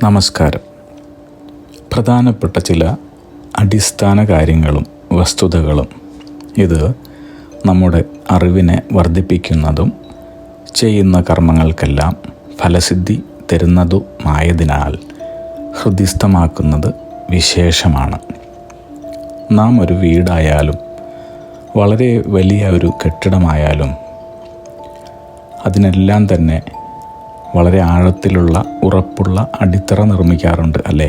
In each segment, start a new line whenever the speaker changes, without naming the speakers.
നമസ്കാരം. പ്രധാനപ്പെട്ട ചില അടിസ്ഥാന കാര്യങ്ങളും വസ്തുതകളും ഇത് നമ്മുടെ അറിവിനെ വർദ്ധിപ്പിക്കുന്നതും ചെയ്യുന്ന കർമ്മങ്ങൾക്കെല്ലാം ഫലസിദ്ധി തരുന്നതുമായതിനാൽ ഹൃദിസ്ഥമാക്കുന്നത് വിശേഷമാണ്. നാം ഒരു വീടായാലും വളരെ വലിയ ഒരു കെട്ടിടമായാലും അതിനെല്ലാം തന്നെ വളരെ ആഴത്തിലുള്ള ഉറപ്പുള്ള അടിത്തറ നിർമ്മിക്കാറുണ്ട്, അല്ലേ?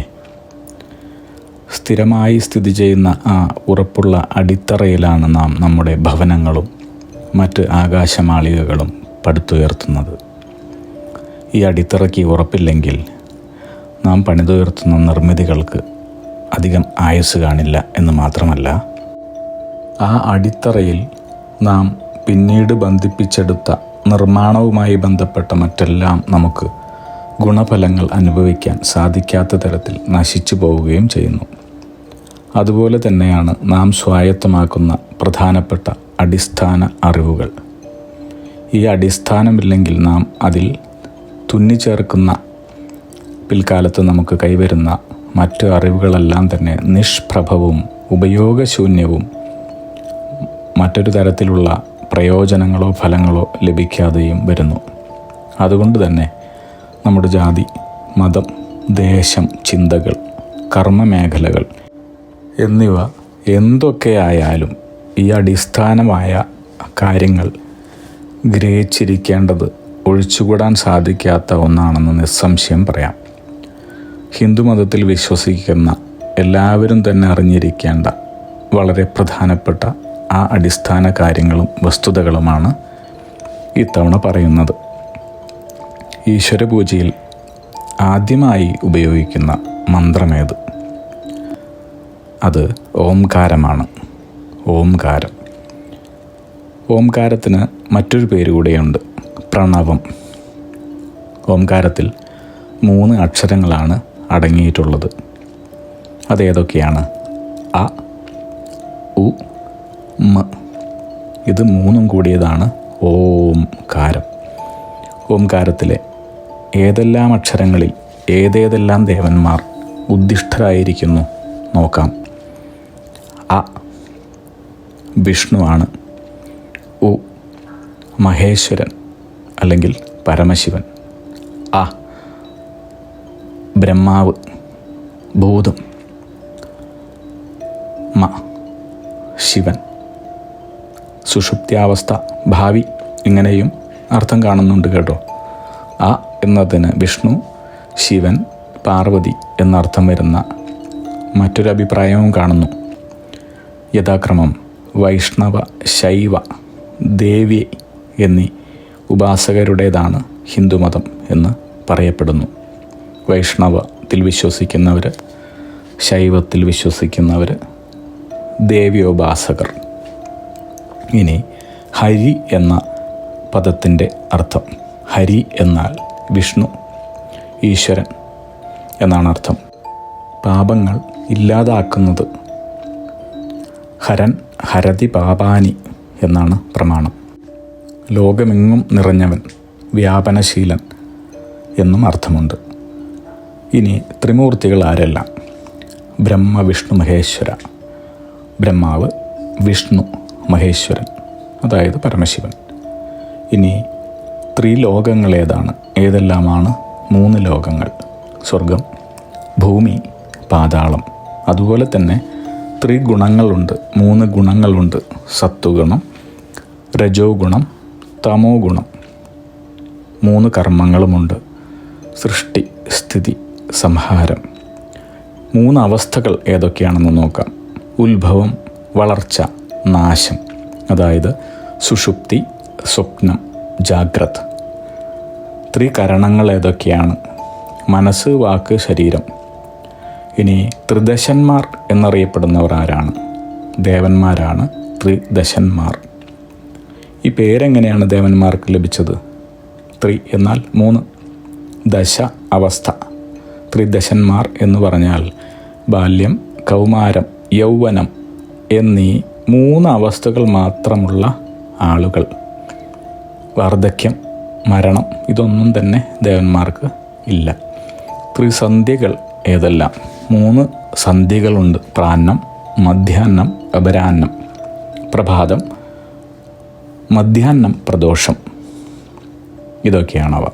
സ്ഥിരമായി സ്ഥിതി ചെയ്യുന്ന ആ ഉറപ്പുള്ള അടിത്തറയിലാണ് നാം നമ്മുടെ ഭവനങ്ങളും മറ്റ് ആകാശമാളികകളും പടുത്തുയർത്തുന്നത്. ഈ അടിത്തറയ്ക്ക് ഉറപ്പില്ലെങ്കിൽ നാം പണിതുയർത്തുന്ന നിർമ്മിതികൾക്ക് അധികം ആയുസ് കാണില്ല എന്ന് മാത്രമല്ല, ആ അടിത്തറയിൽ നാം പിന്നീട് ബന്ധിപ്പിച്ചെടുത്ത നിർമ്മാണവുമായി ബന്ധപ്പെട്ട മറ്റെല്ലാം നമുക്ക് ഗുണഫലങ്ങൾ അനുഭവിക്കാൻ സാധിക്കാത്ത തരത്തിൽ നശിച്ചു പോവുകയും ചെയ്യുന്നു. അതുപോലെ തന്നെയാണ് നാം സ്വായത്തമാക്കുന്ന പ്രധാനപ്പെട്ട അടിസ്ഥാന അറിവുകൾ. ഈ അടിസ്ഥാനമില്ലെങ്കിൽ നാം അതിൽ തുന്നിച്ചേർക്കുന്ന പിൽക്കാലത്ത് നമുക്ക് കൈവരുന്ന മറ്റു അറിവുകളെല്ലാം തന്നെ നിഷ്പ്രഭവും ഉപയോഗശൂന്യവും മറ്റൊരു തരത്തിലുള്ള പ്രയോജനങ്ങളോ ഫലങ്ങളോ ലഭിക്കാതെയും വരുന്നു. അതുകൊണ്ട് തന്നെ നമ്മുടെ ജാതി, മതം, ദേശം, ചിന്തകൾ, കർമ്മമേഖലകൾ എന്നിവ എന്തൊക്കെയായാലും ഈ അടിസ്ഥാനമായ കാര്യങ്ങൾ ഗ്രഹിച്ചിരിക്കേണ്ടത് ഒഴിച്ചുകൂടാൻ സാധിക്കാത്ത ഒന്നാണെന്ന് നിസ്സംശയം പറയാം. ഹിന്ദുമതത്തിൽ വിശ്വസിക്കുന്ന എല്ലാവരും തന്നെ അറിഞ്ഞിരിക്കേണ്ട വളരെ പ്രധാനപ്പെട്ട ആ അടിസ്ഥാന കാര്യങ്ങളും വസ്തുതകളുമാണ് ഇത്തവണ പറയുന്നത്. ഈശ്വരപൂജയിൽ ആദ്യമായി ഉപയോഗിക്കുന്ന മന്ത്രമേത്? അത് ഓംകാരമാണ്. ഓംകാരം. ഓംകാരത്തിന് മറ്റൊരു പേര് കൂടെയുണ്ട്, പ്രണവം. ഓംകാരത്തിൽ 3 അക്ഷരങ്ങളാണ് അടങ്ങിയിട്ടുള്ളത്. അതേതൊക്കെയാണ്? അ, ഉ, മ. ഇത് 3 കൂടിയതാണ് ഓംകാരം. ഓംകാരത്തിലെ ഏതെല്ലാം അക്ഷരങ്ങളിൽ ഏതേതെല്ലാം ദേവന്മാർ ഉദ്ദിഷ്ടരായിരിക്കുന്നു നോക്കാം. അ, വിഷ്ണുവാണ്. ഉ, മഹേശ്വരൻ അല്ലെങ്കിൽ പരമശിവൻ. അ, ബ്രഹ്മാവ്, ഭൂതം. മ, ശിവൻ, സുഷുപ്ത്യാവസ്ഥ, ഭാവി. ഇങ്ങനെയും അർത്ഥം കാണുന്നുണ്ട് കേട്ടോ. അ എന്നതിന് വിഷ്ണു, ശിവൻ, പാർവതി എന്നർത്ഥം വരുന്ന മറ്റൊരു അഭിപ്രായവും കാണുന്നു. യഥാക്രമം വൈഷ്ണവ, ശൈവ, ദേവി എന്നീ ഉപാസകരുടേതാണ് ഹിന്ദുമതം എന്ന് പറയപ്പെടുന്നു. വൈഷ്ണവത്തിൽ വിശ്വസിക്കുന്നവർ, ശൈവത്തിൽ വിശ്വസിക്കുന്നവർ, ദേവ്യോപാസകർ. ഇനി ഹരി എന്ന പദത്തിൻ്റെ അർത്ഥം. ഹരി എന്നാൽ വിഷ്ണു, ഈശ്വരൻ എന്നാണ് അർത്ഥം. പാപങ്ങൾ ഇല്ലാതാക്കുന്നത്. ഹരൻ ഹരതി പാപാനി എന്നാണ് പ്രമാണം. ലോകമെങ്ങും നിറഞ്ഞവൻ, വ്യാപനശീലൻ എന്നും അർത്ഥമുണ്ട്. ഇനി ത്രിമൂർത്തികൾ ആരെല്ലാം? ബ്രഹ്മ, വിഷ്ണു, മഹേശ്വര. ബ്രഹ്മാവ്, വിഷ്ണു, മഹേശ്വരൻ, അതായത് പരമശിവൻ. ഇനി ത്രിലോകങ്ങൾ ഏതാണ്? ഏതെല്ലാമാണ് 3 ലോകങ്ങൾ? സ്വർഗം, ഭൂമി, പാതാളം. അതുപോലെ തന്നെ ത്രിഗുണങ്ങളുണ്ട്, 3 ഗുണങ്ങളുണ്ട്. സത്വഗുണം, രജോ ഗുണം, തമോ ഗുണം. 3 കർമ്മങ്ങളുമുണ്ട്. സൃഷ്ടി, സ്ഥിതി, സംഹാരം. 3 അവസ്ഥകൾ ഏതൊക്കെയാണെന്ന് നോക്കാം. ഉത്ഭവം, വളർച്ച, നാശം. അതായത് സുഷുപ്തി, സ്വപ്നം, ജാഗ്രത്. ത്രികരണങ്ങൾ ഏതൊക്കെയാണ്? മനസ്സ്, വാക്ക്, ശരീരം. ഇനി ത്രിദശന്മാർ എന്നറിയപ്പെടുന്നവർ ആരാണ്? ദേവന്മാരാണ് ത്രിദശന്മാർ. ഈ പേരെങ്ങനെയാണ് ദേവന്മാർക്ക് ലഭിച്ചത്? ത്രി എന്നാൽ 3, ദശ അവസ്ഥ. ത്രിദശന്മാർ എന്ന് പറഞ്ഞാൽ ബാല്യം, കൗമാരം, യൗവനം എന്നീ 3 അവസ്ഥകൾ മാത്രമുള്ള ആളുകൾ. വാർദ്ധക്യം, മരണം ഇതൊന്നും തന്നെ ദേവന്മാർക്ക് ഇല്ല. ത്രിസന്ധ്യകൾ ഏതെല്ലാം? 3 സന്ധ്യകളുണ്ട്. പ്രാന്നം, മധ്യാഹ്നം, അപരാഹ്നം. പ്രഭാതം, മധ്യാഹ്നം, പ്രദോഷം. ഇതൊക്കെയാണവ.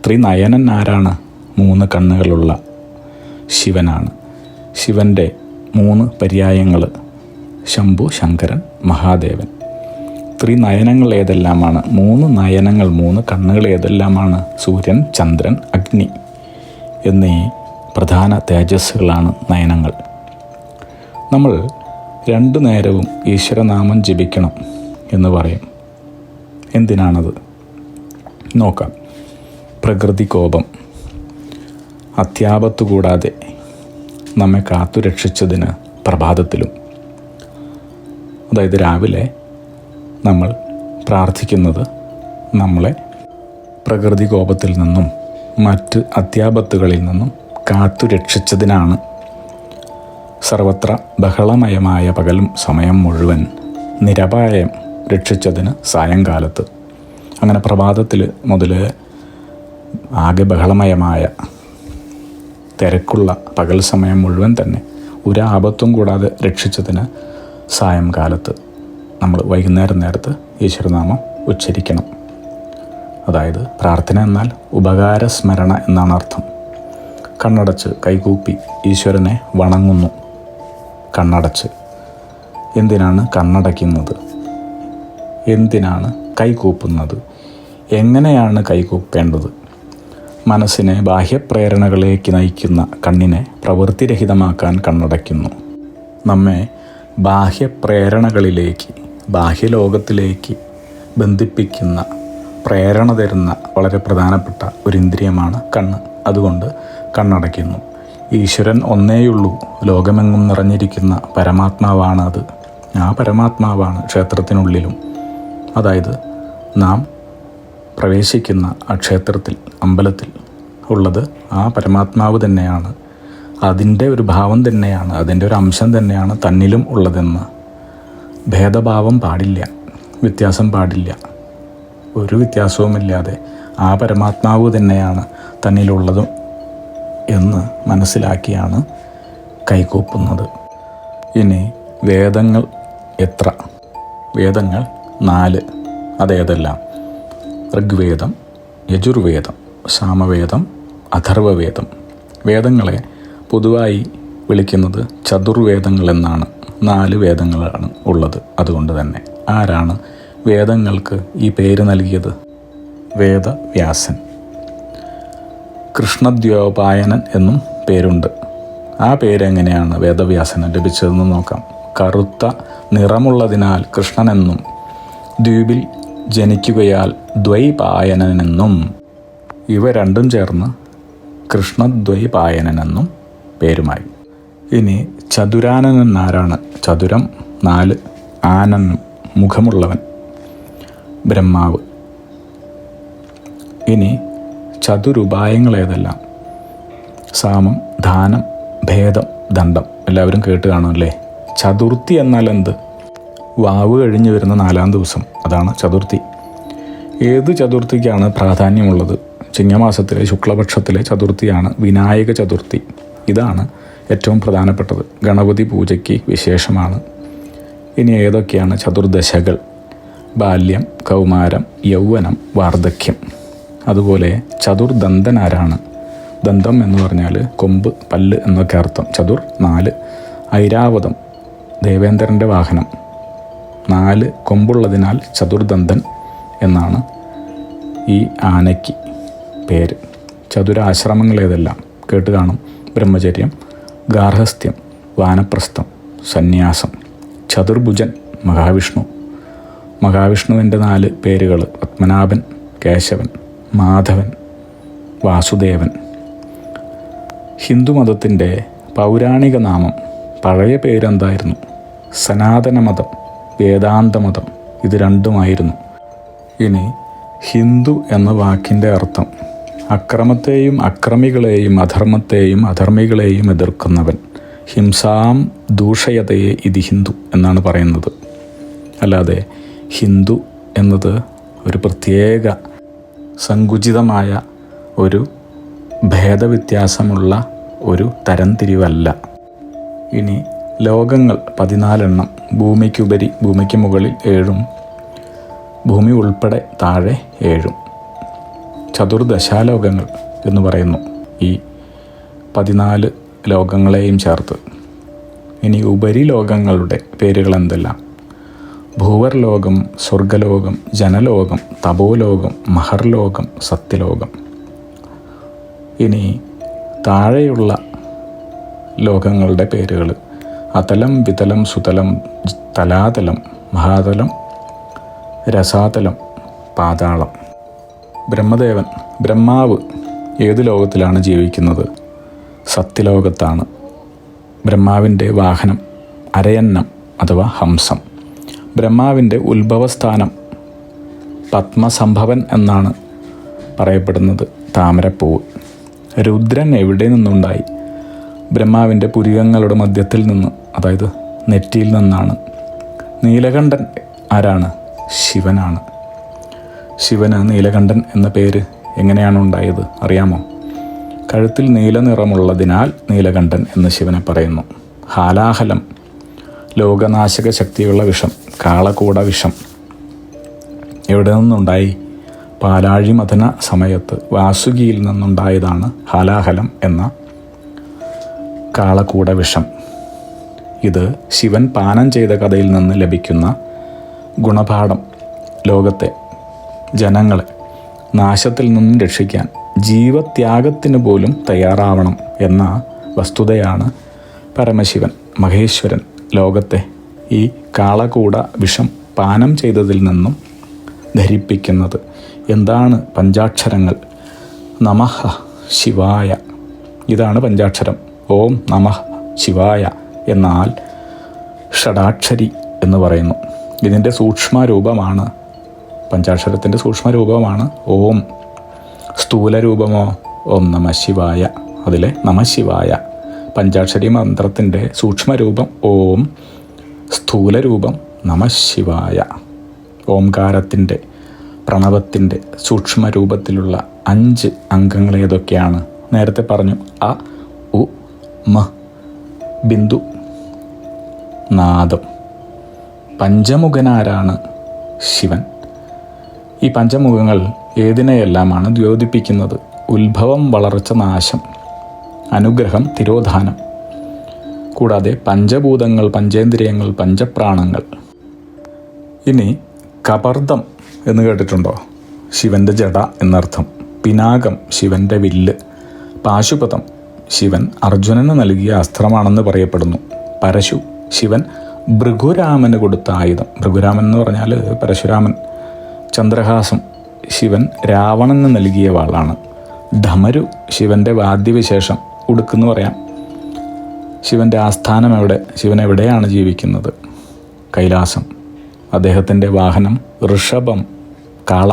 ത്രിനയനൻ ആരാണ്? 3 കണ്ണുകളുള്ള ശിവനാണ്. ശിവൻ്റെ 3 പര്യായങ്ങൾ: ശംഭു, ശങ്കരൻ, മഹാദേവൻ. ത്രിനയനങ്ങൾ ഏതെല്ലാമാണ്? 3 നയനങ്ങൾ, 3 കണ്ണുകൾ ഏതെല്ലാമാണ്? സൂര്യൻ, ചന്ദ്രൻ, അഗ്നി എന്നീ പ്രധാന തേജസ്സുകളാണ് നയനങ്ങൾ. നമ്മൾ 2 നേരവും ഈശ്വരനാമം ജപിക്കണം എന്ന് പറയും. എന്തിനാണത്? നോക്കാം. പ്രകൃതി കോപം, അത്യാപത്തു കൂടാതെ നമ്മെ കാത്തു രക്ഷിച്ചതിന് പ്രഭാതത്തിലും, അതായത് രാവിലെ നമ്മൾ പ്രാർത്ഥിക്കുന്നത് നമ്മളെ പ്രകൃതി കോപത്തിൽ നിന്നും മറ്റ് അത്യാപത്തുകളിൽ നിന്നും കാത്തു രക്ഷിച്ചതിനാണ്. സർവത്ര ബഹളമയമായ പകലും സമയം മുഴുവൻ നിരപായം രക്ഷിച്ചതിന് സായങ്കാലത്ത്. അങ്ങനെ പ്രഭാതത്തിൽ മുതൽ ആകെ ബഹളമയമായ തിരക്കുള്ള പകൽ സമയം മുഴുവൻ തന്നെ ഒരാപത്തും കൂടാതെ രക്ഷിച്ചതിന് സായംകാലത്ത് നമ്മൾ വൈകുന്നേരം നേരത്ത് ഈശ്വരനാമം ഉച്ചരിക്കണം. അതായത് പ്രാർത്ഥന എന്നാൽ ഉപകാരസ്മരണ എന്നാണ് അർത്ഥം. കണ്ണടച്ച് കൈകൂപ്പി ഈശ്വരനെ വണങ്ങുന്നു. കണ്ണടച്ച്. എന്തിനാണ് കണ്ണടയ്ക്കുന്നത്? എന്തിനാണ് കൈകൂപ്പുന്നത്? എങ്ങനെയാണ് കൈകൂപ്പേണ്ടത്? മനസ്സിനെ ബാഹ്യപ്രേരണകളിലേക്ക് നയിക്കുന്ന കണ്ണിനെ പ്രവൃത്തിരഹിതമാക്കാൻ കണ്ണടയ്ക്കുന്നു. നമ്മെ ബാഹ്യപ്രേരണകളിലേക്ക്, ബാഹ്യലോകത്തിലേക്ക് ബന്ധിപ്പിക്കുന്ന, പ്രേരണ തരുന്ന വളരെ പ്രധാനപ്പെട്ട ഒരു ഇന്ദ്രിയമാണ് കണ്ണ്. അതുകൊണ്ട് കണ്ണടയ്ക്കുന്നു. ഈശ്വരൻ ഒന്നേയുള്ളൂ. ലോകമെങ്ങും നിറഞ്ഞിരിക്കുന്ന പരമാത്മാവാണ് അത്. ആ പരമാത്മാവാണ് ക്ഷേത്രത്തിനുള്ളിലും, അതായത് നാം പ്രവേശിക്കുന്ന ആ ക്ഷേത്രത്തിൽ, അമ്പലത്തിൽ ഉള്ളത് ആ പരമാത്മാവ് തന്നെയാണ്. അതിൻ്റെ ഒരു ഭാവം തന്നെയാണ്, അതിൻ്റെ ഒരു അംശം തന്നെയാണ് തന്നിലും ഉള്ളതെന്ന്. ഭേദഭാവം പാടില്ല, വ്യത്യാസം പാടില്ല. ഒരു വ്യത്യാസവുമില്ലാതെ ആ പരമാത്മാവ് തന്നെയാണ് തന്നിലുള്ളതും എന്ന് മനസ്സിലാക്കിയാണ് കൈകൂപ്പുന്നത്. ഇനി വേദങ്ങൾ എത്ര? വേദങ്ങൾ 4. അതേതെല്ലാം? ഋഗ്വേദം, യജുർവേദം, സാമവേദം, അഥർവവേദം. വേദങ്ങളെ പൊതുവായി വിളിക്കുന്നത് ചതുർവേദങ്ങൾ എന്നാണ്. 4 വേദങ്ങളാണ് ഉള്ളത്. അതുകൊണ്ട് തന്നെ ആരാണ് വേദങ്ങൾക്ക് ഈ പേര് നൽകിയത്? വേദവ്യാസൻ. കൃഷ്ണദ്വയോപായനൻ എന്നും പേരുണ്ട്. ആ പേരെങ്ങനെയാണ് വേദവ്യാസന് ലഭിച്ചതെന്ന് നോക്കാം. കറുത്ത നിറമുള്ളതിനാൽ കൃഷ്ണനെന്നും, ദ്വീപിൽ ജനിക്കുകയാൽ ദ്വൈപായനെന്നും, ഇവ രണ്ടും ചേർന്ന് കൃഷ്ണദ്വൈപായനെന്നും പേരുമായി. ഇനി ചതുരാനനൻ ആരാണ്? ചതുരം 4, ആനൻ മുഖമുള്ളവൻ, ബ്രഹ്മാവ്. ഇനി ചതുരുപായങ്ങൾ ഏതെല്ലാം? സാമം, ദാനം, ഭേദം, ദണ്ഡം. എല്ലാവരും കേട്ട് കാണുമല്ലേ? ചതുർത്ഥി എന്നാൽ എന്ത്? വാവ് കഴിഞ്ഞ് വരുന്ന 4-ാം ദിവസം, അതാണ് ചതുർത്ഥി. ഏത് ചതുർത്ഥിക്കാണ് പ്രാധാന്യമുള്ളത്? ചിങ്ങമാസത്തിലെ ശുക്ലപക്ഷത്തിലെ ചതുർത്ഥിയാണ് വിനായക ചതുർത്ഥി. ഇതാണ് ഏറ്റവും പ്രധാനപ്പെട്ടത്. ഗണപതി പൂജയ്ക്ക് വിശേഷമാണ്. ഇനി ഏതൊക്കെയാണ് ചതുർദശകൾ? ബാല്യം, കൗമാരം, യൗവനം, വാർദ്ധക്യം. അതുപോലെ ചതുർദന്തൻ ആരാണ്? ദന്തം എന്ന് പറഞ്ഞാൽ കൊമ്പ്, പല്ല് എന്നൊക്കെ അർത്ഥം. ചതുർ 4. ഐരാവതം ദേവേന്ദ്രൻ്റെ വാഹനം. 4 കൊമ്പുള്ളതിനാൽ ചതുർദന്തൻ എന്നാണ് ഈ ആനയ്ക്ക് പേര്. ചതുരാശ്രമങ്ങൾ ഏതെല്ലാം? കേട്ട് കാണും. ബ്രഹ്മചര്യം, ഗാർഹസ്ഥ്യം, വാനപ്രസ്ഥം, സന്യാസം. ചതുർഭുജൻ മഹാവിഷ്ണു. മഹാവിഷ്ണുവിൻ്റെ 4 പേരുകൾ: പത്മനാഭൻ, കേശവൻ, മാധവൻ, വാസുദേവൻ. ഹിന്ദുമതത്തിൻ്റെ പൗരാണിക നാമം, പഴയ പേരെന്തായിരുന്നു? സനാതനമതം, വേദാന്തമതം. ഇത് രണ്ടുമായിരുന്നു. ഇനി ഹിന്ദു എന്ന വാക്കിൻ്റെ അർത്ഥം അക്രമത്തെയും അക്രമികളെയും അധർമ്മത്തെയും അധർമ്മികളെയും എതിർക്കുന്നവൻ. ഹിംസാം ദൂഷയതയെ ഇതി ഹിന്ദു എന്നാണ് പറയുന്നത്. അല്ലാതെ ഹിന്ദു എന്നത് ഒരു പ്രത്യേക സങ്കുചിതമായ ഒരു ഭേദവ്യത്യാസമുള്ള ഒരു തരംതിരിവല്ല. ഇനി ലോകങ്ങൾ 14 ഭൂമിക്കുപരി ഭൂമിക്ക് മുകളിൽ 7, ഭൂമി ഉൾപ്പെടെ താഴെ 7 ചതുർദശാലോകങ്ങൾ എന്ന് പറയുന്നു ഈ 14 ലോകങ്ങളെയും ചേർത്ത്. ഇനി ഉപരിലോകങ്ങളുടെ പേരുകൾ എന്തെല്ലാം? ഭൂവർലോകം, സ്വർഗലോകം, ജനലോകം, തപോലോകം, മഹർലോകം, സത്യലോകം. ഇനി താഴെയുള്ള ലോകങ്ങളുടെ പേരുകൾ: അതലം, വിതലം, സുതലം, തലാതലം, മഹാതലം, രസാതലം, പാതാളം. ബ്രഹ്മാവ് ഏത് ലോകത്തിലാണ് ജീവിക്കുന്നത്? സത്യലോകത്താണ്. ബ്രഹ്മാവിൻ്റെ വാഹനം അരയന്നം അഥവാ ഹംസം. ബ്രഹ്മാവിൻ്റെ ഉത്ഭവസ്ഥാനം പത്മസംഭവൻ എന്നാണ് പറയപ്പെടുന്നത്, താമരപ്പൂവ്. രുദ്രൻ എവിടെ നിന്നുണ്ടായി? ബ്രഹ്മാവിൻ്റെ പുരികങ്ങളുടെ മധ്യത്തിൽ നിന്ന്, അതായത് നെറ്റിയിൽ നിന്നാണ്. നീലകണ്ഠൻ ആരാണ്? ശിവനാണ്. ശിവന് നീലകണ്ഠൻ എന്ന പേര് എങ്ങനെയാണ് ഉണ്ടായത് അറിയാമോ? കഴുത്തിൽ നീല നിറമുള്ളതിനാൽ നീലകണ്ഠൻ എന്ന് ശിവനെ പറയുന്നു. ഹാലാഹലം ലോകനാശക ശക്തിയുള്ള വിഷം, കാളകൂട വിഷം എവിടെ നിന്നുണ്ടായി? പാലാഴി മഥന സമയത്ത് വാസുകിയിൽ നിന്നുണ്ടായതാണ് ഹാലാഹലം എന്ന കാളകൂട വിഷം. ഇത് ശിവൻ പാനം ചെയ്ത കഥയിൽ നിന്ന് ലഭിക്കുന്ന ഗുണപാഠം. ലോകത്തെ ജനങ്ങളെ നാശത്തിൽ നിന്നും രക്ഷിക്കാൻ ജീവത്യാഗത്തിന് പോലും തയ്യാറാവണം എന്ന വസ്തുതയാണ് പരമശിവൻ മഹേശ്വരൻ ലോകത്തെ ഈ കാളകൂട വിഷം പാനം ചെയ്തതിൽ നിന്നും ധരിപ്പിക്കുന്നത്. എന്താണ് പഞ്ചാക്ഷരങ്ങൾ? നമഃ ശിവായ, ഇതാണ് പഞ്ചാക്ഷരം. ഓം നമഃ ശിവായ എന്നാൽ ഷഡാക്ഷരി എന്ന് പറയുന്നു. ഇതിൻ്റെ സൂക്ഷ്മരൂപമാണ്, പഞ്ചാക്ഷരത്തിൻ്റെ സൂക്ഷ്മരൂപമാണ് ഓം. സ്ഥൂലരൂപമോ ഓം നമഃ ശിവായ, അതിലെ നമഃ ശിവായ. പഞ്ചാക്ഷരി മന്ത്രത്തിൻ്റെ സൂക്ഷ്മരൂപം ഓം, സ്ഥൂലരൂപം നമഃ ശിവായ. ഓംകാരത്തിൻ്റെ, പ്രണവത്തിൻ്റെ സൂക്ഷ്മരൂപത്തിലുള്ള 5 അംഗങ്ങൾ ഏതൊക്കെയാണ്? നേരത്തെ പറഞ്ഞു. അ, ഉ, മ, ബിന്ദു, നാദം. പഞ്ചമുഖനാരാണ്? ശിവൻ. ഈ പഞ്ചമുഖങ്ങൾ ഏതിനെയെല്ലാമാണ് ദ്യോതിപ്പിക്കുന്നത്? ഉത്ഭവം, വളർച്ച, നാശം, അനുഗ്രഹം, തിരോധാനം. കൂടാതെ പഞ്ചഭൂതങ്ങൾ, പഞ്ചേന്ദ്രിയങ്ങൾ, പഞ്ചപ്രാണങ്ങൾ. ഇനി കപർദം എന്ന് കേട്ടിട്ടുണ്ടോ? ശിവൻ്റെ ജട എന്നർത്ഥം. പിനാകം ശിവൻ്റെ വില്ല്. പാശുപതം ശിവൻ അർജുനന് നൽകിയ അസ്ത്രമാണെന്ന് പറയപ്പെടുന്നു. പരശു ശിവൻ ഭൃഗുരാമന് കൊടുത്ത ആയുധം. ഭൃഗുരാമൻ എന്ന് പറഞ്ഞാൽ പരശുരാമൻ. ചന്ദ്രഹാസം ശിവൻ രാവണന് നൽകിയ വാളാണ്. ധമരു ശിവൻ്റെ വാദ്യവിശേഷം. ഉടുക്കെന്ന് പറയാം. ശിവൻ്റെ ആസ്ഥാനം എവിടെ? ശിവൻ എവിടെയാണ് ജീവിക്കുന്നത്? കൈലാസം. അദ്ദേഹത്തിൻ്റെ വാഹനം ഋഷഭം, കാള.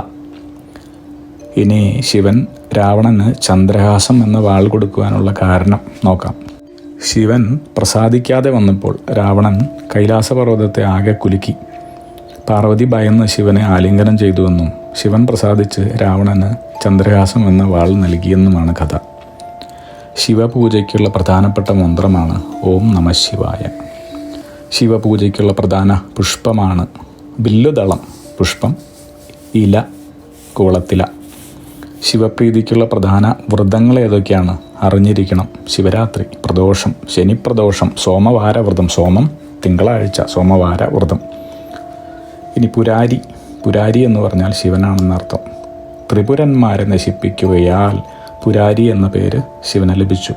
ഇനി ശിവൻ രാവണന് ചന്ദ്രഹാസം എന്ന വാൾ കൊടുക്കുവാനുള്ള കാരണം നോക്കാം. ശിവൻ പ്രസാദിക്കാതെ വന്നപ്പോൾ രാവണൻ കൈലാസപർവ്വതത്തെ ആകെ കുലുക്കി. പാർവതി ഭയന്ന് ശിവനെ ആലിംഗനം ചെയ്തുവെന്നും ശിവൻ പ്രസാദിച്ച് രാവണന് ചന്ദ്രഹാസം എന്ന വാൾ നൽകിയെന്നുമാണ് കഥ. ശിവപൂജയ്ക്കുള്ള പ്രധാനപ്പെട്ട മന്ത്രമാണ് ഓം നമഃ ശിവായ. ശിവപൂജയ്ക്കുള്ള പ്രധാന പുഷ്പമാണ് ബില്ലുദളം. പുഷ്പം, ഇല, കൂളത്തില. ശിവപ്രീതിക്കുള്ള പ്രധാന വ്രതങ്ങൾ ഏതൊക്കെയാണ്? അറിഞ്ഞിരിക്കണം. ശിവരാത്രി, പ്രദോഷം, ശനിപ്രദോഷം, സോമവാര വ്രതം. സോമം തിങ്കളാഴ്ച, സോമവാര വ്രതം. ഇനി പുരാരി. പുരാരി എന്ന് പറഞ്ഞാൽ ശിവനാണെന്നർത്ഥം. ത്രിപുരന്മാരെ നശിപ്പിക്കുകയാൽ പുരാരി എന്ന പേര് ശിവന് ലഭിച്ചു.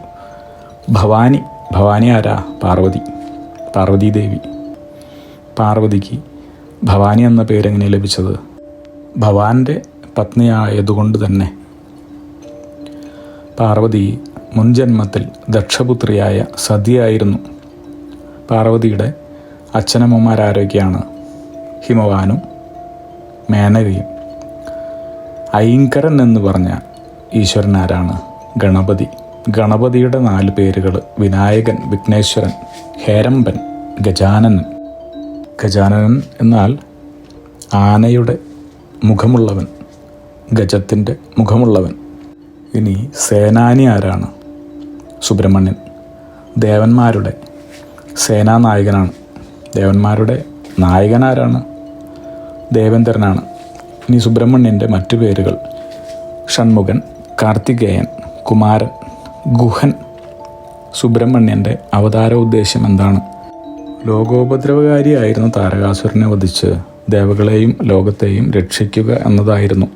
ഭവാനി. ഭവാനി ആരാ? പാർവതി, പാർവതീദേവി. പാർവതിക്ക് ഭവാനി എന്ന പേരെങ്ങനെ ലഭിച്ചത്? ഭവാന്റെ പത്നിയായതുകൊണ്ട് തന്നെ. പാർവതി മുൻജന്മത്തിൽ ദക്ഷപുത്രിയായ സതിയായിരുന്നു. പാർവതിയുടെ അച്ഛനമ്മമാരാരൊക്കെയാണ്? ഹിമവാനും മേനകയും. ഐങ്കരൻ എന്ന് പറഞ്ഞ ഈശ്വരൻ ആരാണ്? ഗണപതി. ഗണപതിയുടെ 4 പേരുകൾ: വിനായകൻ, വിഘ്നേശ്വരൻ, ഹേരമ്പൻ, ഗജാനനൻ. ഗജാനനൻ എന്നാൽ ആനയുടെ മുഖമുള്ളവൻ, ഗജത്തിൻ്റെ മുഖമുള്ളവൻ. ഇനി സേനാനി ആരാണ്? സുബ്രഹ്മണ്യൻ. ദേവന്മാരുടെ സേനാനായകനാണ്. ദേവന്മാരുടെ നായകൻ ആരാണ്? ദേവേന്ദ്രനാണ്. ഇനി സുബ്രഹ്മണ്യൻ്റെ മറ്റു പേരുകൾ: ഷൺമുഖൻ, കാർത്തികേയൻ, കുമാരൻ, ഗുഹൻ. സുബ്രഹ്മണ്യൻ്റെ അവതാര ഉദ്ദേശ്യം എന്താണ്? ലോകോപദ്രവകാരിയായിരുന്ന താരകാസുരനെ വധിച്ച് ദേവകളെയും ലോകത്തെയും രക്ഷിക്കുക എന്നതായിരുന്നു.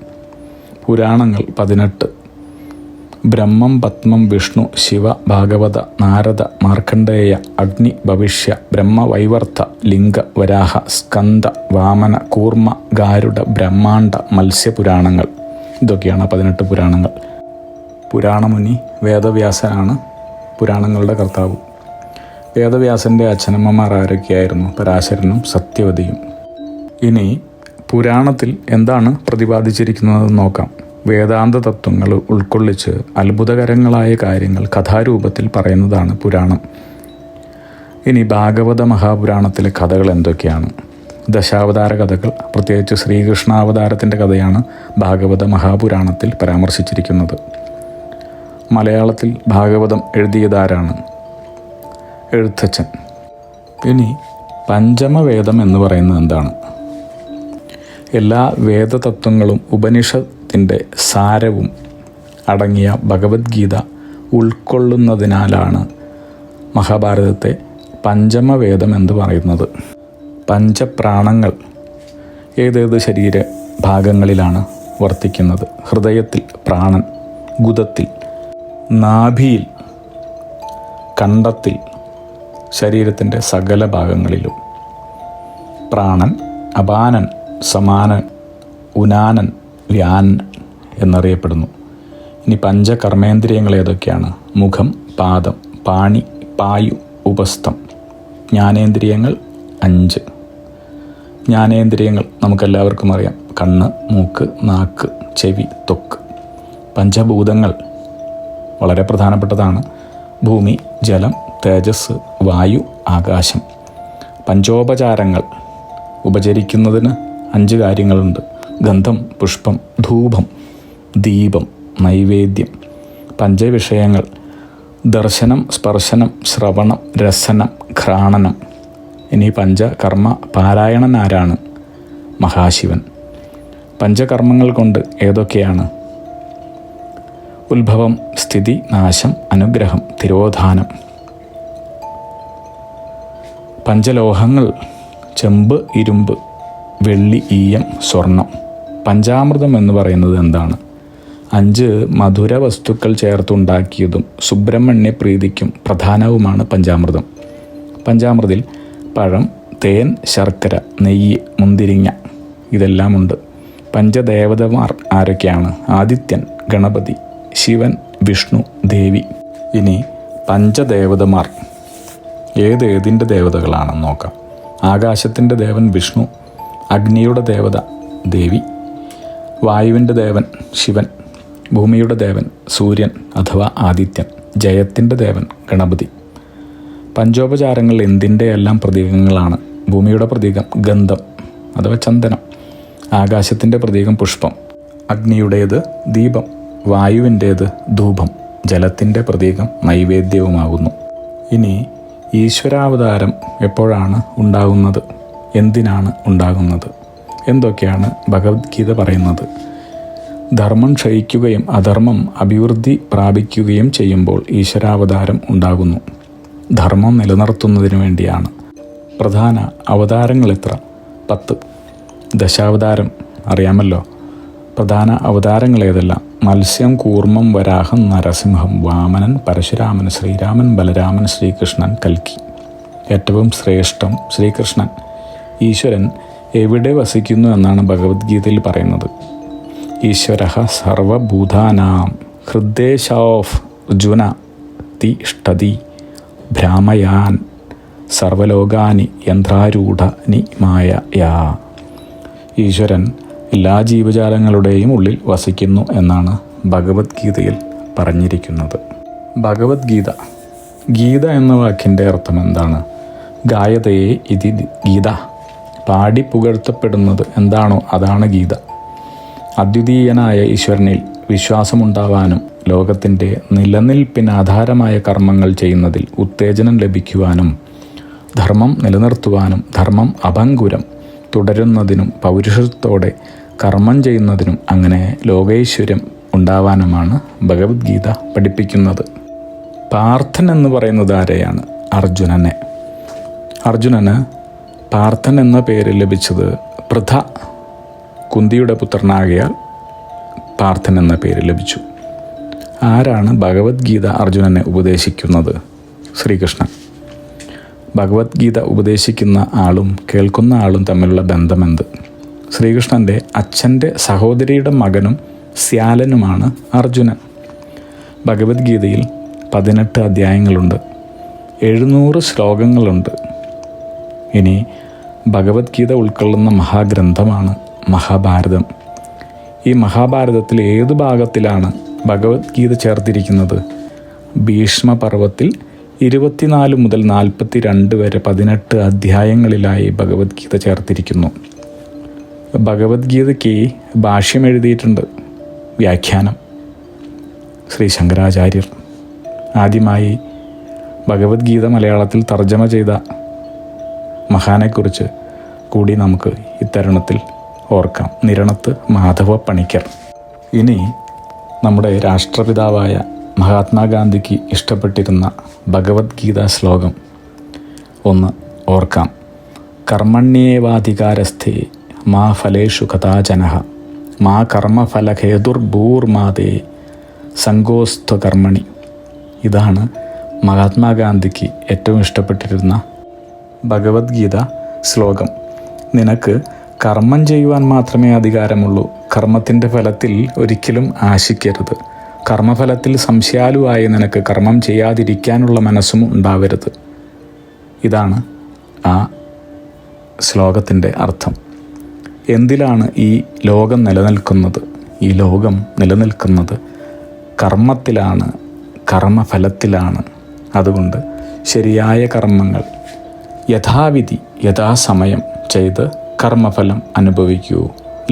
പുരാണങ്ങൾ 18: ബ്രഹ്മം, പത്മം, വിഷ്ണു, ശിവ, ഭാഗവത, നാരദ, മാർക്കണ്ഡേയ, അഗ്നി, ഭവിഷ്യ, ബ്രഹ്മവൈവർത്ത, ലിംഗ, വരാഹ, സ്കന്ദ, വാമന, കൂർമ്മ, ഗാരുഡ, ബ്രഹ്മാണ്ഡ, മത്സ്യപുരാണങ്ങൾ. ഇതൊക്കെയാണ് 18 പുരാണങ്ങൾ. പുരാണമുനി വേദവ്യാസനാണ് പുരാണങ്ങളുടെ കർത്താവ്. വേദവ്യാസൻ്റെ അച്ഛനമ്മമാർ ആരൊക്കെയായിരുന്നു? പരാശരനും സത്യവതിയും. ഇനി പുരാണത്തിൽ എന്താണ് പ്രതിപാദിച്ചിരിക്കുന്നതെന്ന് നോക്കാം. വേദാന്ത തത്വങ്ങൾ ഉൾക്കൊള്ളിച്ച് അത്ഭുതകരങ്ങളായ കാര്യങ്ങൾ കഥാരൂപത്തിൽ പറയുന്നതാണ് പുരാണം. ഇനി ഭാഗവത മഹാപുരാണത്തിലെ കഥകൾ എന്തൊക്കെയാണ്? ദശാവതാര കഥകൾ, പ്രത്യേകിച്ച് ശ്രീകൃഷ്ണാവതാരത്തിൻ്റെ കഥയാണ് ഭാഗവത മഹാപുരാണത്തിൽ പരാമർശിച്ചിരിക്കുന്നത്. മലയാളത്തിൽ ഭാഗവതം എഴുതിയതാരാണ്? എഴുത്തച്ഛൻ. ഇനി പഞ്ചമവേദം എന്ന് പറയുന്നത് എന്താണ്? എല്ലാ വേദതത്വങ്ങളും ഉപനിഷത്തിൻ്റെ സാരവും അടങ്ങിയ ഭഗവത്ഗീത ഉൾക്കൊള്ളുന്നതിനാലാണ് മഹാഭാരതത്തെ പഞ്ചമവേദം എന്ന് പറയുന്നത്. പഞ്ചപ്രാണങ്ങൾ ഏതേത് ശരീര ഭാഗങ്ങളിലാണ് വർത്തിക്കുന്നത്? ഹൃദയത്തിൽ പ്രാണൻ, ഗുദത്തിൽ, നാഭിയിൽ, കണ്ഠത്തിൽ, ശരീരത്തിൻ്റെ സകല ഭാഗങ്ങളിലും. പ്രാണൻ അപാനൻ, സമാനൻ, ഉനാനൻ, വ്യാനൻ എന്നറിയപ്പെടുന്നു. ഇനി പഞ്ചകർമ്മേന്ദ്രിയങ്ങൾ ഏതൊക്കെയാണ്? മുഖം, പാദം, പാണി, പായു, ഉപസ്ഥം. ജ്ഞാനേന്ദ്രിയങ്ങൾ 5. ജ്ഞാനേന്ദ്രിയങ്ങൾ നമുക്കെല്ലാവർക്കും അറിയാം: കണ്ണ്, മൂക്ക്, നാക്ക്, ചെവി, ത്വക്ക്. പഞ്ചഭൂതങ്ങൾ വളരെ പ്രധാനപ്പെട്ടതാണ്: ഭൂമി, ജലം, തേജസ്, വായു, ആകാശം. പഞ്ചോപചാരങ്ങൾ ഉപചരിക്കുന്നതിന് 5 കാര്യങ്ങളുണ്ട്: ഗന്ധം, പുഷ്പം, ധൂപം, ദീപം, നൈവേദ്യം. പഞ്ചവിഷയങ്ങൾ: ദർശനം, സ്പർശനം, ശ്രവണം, രസനം, ഘ്രാണനം. ഇനി പഞ്ചകർമ്മ പാരായണൻ ആരാണ്? മഹാശിവൻ. പഞ്ചകർമ്മങ്ങൾ കൊണ്ട് ഏതൊക്കെയാണ്? ഉത്ഭവം, സ്ഥിതി, നാശം, അനുഗ്രഹം, തിരോധാനം. പഞ്ചലോഹങ്ങൾ: ചെമ്പ്, ഇരുമ്പ്, വെള്ളി, ഈയം, സ്വർണം. പഞ്ചാമൃതം എന്ന് പറയുന്നത് എന്താണ്? 5 മധുര വസ്തുക്കൾ ചേർത്തുണ്ടാക്കിയതും സുബ്രഹ്മണ്യ പ്രീതിക്കും പ്രധാനവുമാണ് പഞ്ചാമൃതം. പഞ്ചാമൃതിൽ പഴം, തേൻ, ശർക്കര, നെയ്യ്, മുന്തിരിങ്ങ ഇതെല്ലാമുണ്ട്. പഞ്ചദേവതമാർ ആരൊക്കെയാണ്? ആദിത്യൻ, ഗണപതി, ശിവൻ, വിഷ്ണു, ദേവി. ഇനി പഞ്ചദേവതമാർ ഏതിൻ്റെ ദേവതകളാണെന്ന് നോക്കാം. ആകാശത്തിൻ്റെ ദേവൻ വിഷ്ണു, അഗ്നിയുടെ ദേവത ദേവി, വായുവിൻ്റെ ദേവൻ ശിവൻ, ഭൂമിയുടെ ദേവൻ സൂര്യൻ അഥവാ ആദിത്യൻ, ജയത്തിൻ്റെ ദേവൻ ഗണപതി. പഞ്ചോപചാരങ്ങൾ എന്തിൻ്റെ എല്ലാം പ്രതീകങ്ങളാണ്? ഭൂമിയുടെ പ്രതീകം ഗന്ധം അഥവാ ചന്ദനം, ആകാശത്തിൻ്റെ പ്രതീകം പുഷ്പം, അഗ്നിയുടേത് ദീപം, വായുവിൻ്റേത് ധൂപം, ജലത്തിൻ്റെ പ്രതീകം നൈവേദ്യവുമാകുന്നു. ഇനി ഈശ്വരാവതാരം എപ്പോഴാണ് ഉണ്ടാകുന്നത്? എന്തിനാണ് ഉണ്ടാകുന്നത്? എന്തൊക്കെയാണ് ഭഗവത്ഗീത പറയുന്നത്? ധർമ്മം ക്ഷയിക്കുകയും അധർമ്മം അഭിവൃദ്ധി പ്രാപിക്കുകയും ചെയ്യുമ്പോൾ ഈശ്വരാവതാരം ഉണ്ടാകുന്നു. ധർമ്മം നിലനിർത്തുന്നതിന് വേണ്ടിയാണ്. പ്രധാന അവതാരങ്ങൾ എത്ര? 10. ദശാവതാരം അറിയാമല്ലോ. പ്രധാന അവതാരങ്ങൾ ഏതെല്ലാം? മത്സ്യം, കൂർമ്മം, വരാഹം, നരസിംഹം, വാമനൻ, പരശുരാമൻ, ശ്രീരാമൻ, ബലരാമൻ, ശ്രീകൃഷ്ണൻ, കൽക്കി. ഏറ്റവും ശ്രേഷ്ഠം ശ്രീകൃഷ്ണൻ. ഈശ്വരൻ എവിടെ വസിക്കുന്നു എന്നാണ് ഭഗവത്ഗീതയിൽ പറയുന്നത്. ഈശ്വരഃ സർവഭൂതാനാം ഹൃദ്ദേശോഫ് അർജുന തിഷ്ഠതി ഭ്രാമയാൻ സർവലോകാനി യന്ത്രാരൂഢനി മായയാ. ഈശ്വരൻ എല്ലാ ജീവജാലങ്ങളുടെയും ഉള്ളിൽ വസിക്കുന്നു എന്നാണ് ഭഗവത്ഗീതയിൽ പറഞ്ഞിരിക്കുന്നത്. ഭഗവത്ഗീത, ഗീത എന്ന വാക്കിൻ്റെ അർത്ഥം എന്താണ്? ഗായതയെ ഇതി ഗീത. പാടി പുകഴ്ത്തപ്പെടുന്നത് എന്താണോ അതാണ് ഗീത. അദ്വിതീയനായ ഈശ്വരനിൽ വിശ്വാസമുണ്ടാവാനും ലോകത്തിൻ്റെ നിലനിൽപ്പിന് ആധാരമായ കർമ്മങ്ങൾ ചെയ്യുന്നതിൽ ഉത്തേജനം ലഭിക്കുവാനും ധർമ്മം നിലനിർത്തുവാനും ധർമ്മം അഭംഗുരം തുടരുന്നതിനും പൗരുഷത്തോടെ കർമ്മം ചെയ്യുന്നതിനും അങ്ങനെ ലോകൈശ്വര്യം ഉണ്ടാവാനുമാണ് ഭഗവത്ഗീത പഠിപ്പിക്കുന്നത്. പാർത്ഥൻ എന്ന് പറയുന്നത് ആരെയാണ്? അർജുനനെ. അർജുനന് പാർത്ഥൻ എന്ന പേര് ലഭിച്ചത് പൃഥ കുന്തിയുടെ പുത്രനാകയാൽ പാർത്ഥൻ എന്ന പേര് ലഭിച്ചു. ആരാണ് ഭഗവത്ഗീത അർജുനനെ ഉപദേശിക്കുന്നത്? ശ്രീകൃഷ്ണൻ. ഭഗവത്ഗീത ഉപദേശിക്കുന്ന ആളും കേൾക്കുന്ന ആളും തമ്മിലുള്ള ബന്ധമെന്ത്? ശ്രീകൃഷ്ണൻ്റെ അച്ഛൻ്റെ സഹോദരിയുടെ മകനും ശ്യാലനുമാണ് അർജുനൻ. ഭഗവത്ഗീതയിൽ 18 അധ്യായങ്ങളുണ്ട്, 700 ശ്ലോകങ്ങളുണ്ട്. ഇനി ഭഗവത്ഗീത ഉൾക്കൊള്ളുന്ന മഹാഗ്രന്ഥമാണ് മഹാഭാരതം. ഈ മഹാഭാരതത്തിൽ ഏത് ഭാഗത്തിലാണ് ഭഗവത്ഗീത ചേർത്തിരിക്കുന്നത്? ഭീഷ്മപർവത്തിൽ 24 മുതൽ 42 വരെ 18 അധ്യായങ്ങളിലായി ഭഗവത്ഗീത ചേർത്തിരിക്കുന്നു. ഭഗവത്ഗീതയ്ക്ക് ഭാഷ്യം എഴുതിയിട്ടുണ്ട്, വ്യാഖ്യാനം ശ്രീ ശങ്കരാചാര്യർ. ആദ്യമായി ഭഗവത്ഗീത മലയാളത്തിൽ തർജ്ജമ ചെയ്ത മഹാനെക്കുറിച്ച് കൂടി നമുക്ക് ഇത്തരുണത്തിൽ ഓർക്കാം, നിരണത്ത് മാധവ പണിക്കർ. ഇനി നമ്മുടെ രാഷ്ട്രപിതാവായ മഹാത്മാഗാന്ധിക്ക് ഇഷ്ടപ്പെട്ടിരുന്ന ഭഗവത്ഗീത ശ്ലോകം ഒന്ന് ഓർക്കാം. കർമ്മണ്യേവാധികാരസ്ഥേ മാ ഫലേഷു കഥാചനഃ മാ കർമ്മഫലഹേതുർഭൂർമാതേ സംഗോസ്ത്വകർമ്മണി. ഇതാണ് മഹാത്മാഗാന്ധിക്ക് ഏറ്റവും ഇഷ്ടപ്പെട്ടിരുന്ന ഭഗവത്ഗീത ശ്ലോകം. നിനക്ക് കർമ്മം ചെയ്യുവാൻ മാത്രമേ അധികാരമുള്ളൂ. കർമ്മത്തിൻ്റെ ഫലത്തിൽ ഒരിക്കലും ആശിക്കരുത്. കർമ്മഫലത്തിൽ സംശയാലുവായി നിനക്ക് കർമ്മം ചെയ്യാതിരിക്കാനുള്ള മനസ്സും ഉണ്ടാവരുത്. ഇതാണ് ആ ശ്ലോകത്തിൻ്റെ അർത്ഥം. എന്തിലാണ് ഈ ലോകം നിലനിൽക്കുന്നത്? ഈ ലോകം നിലനിൽക്കുന്നത് കർമ്മത്തിലാണ്, കർമ്മഫലത്തിലാണ്. അതുകൊണ്ട് ശരിയായ കർമ്മങ്ങൾ യഥാവിധി യഥാസമയം ചെയ്ത് കർമ്മഫലം അനുഭവിക്കൂ,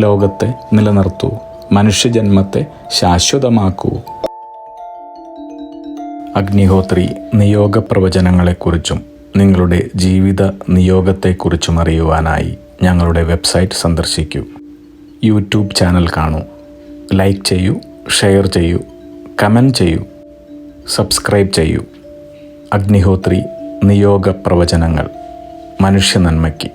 ലോകത്തെ നിലനിർത്തൂ, മനുഷ്യജന്മത്തെ ശാശ്വതമാക്കൂ. അഗ്നിഹോത്രി നിയോഗ പ്രവചനങ്ങളെക്കുറിച്ചും നിങ്ങളുടെ ജീവിത നിയോഗത്തെക്കുറിച്ചും അറിയുവാനായി ഞങ്ങളുടെ വെബ്സൈറ്റ് സന്ദർശിക്കൂ. യൂട്യൂബ് ചാനൽ കാണൂ, ലൈക്ക് ചെയ്യൂ, ഷെയർ ചെയ്യൂ, കമൻറ്റ് ചെയ്യൂ, സബ്സ്ക്രൈബ് ചെയ്യൂ. അഗ്നിഹോത്രി നിയോഗ പ്രവചനങ്ങൾ മനുഷ്യ നന്മയ്ക്ക്.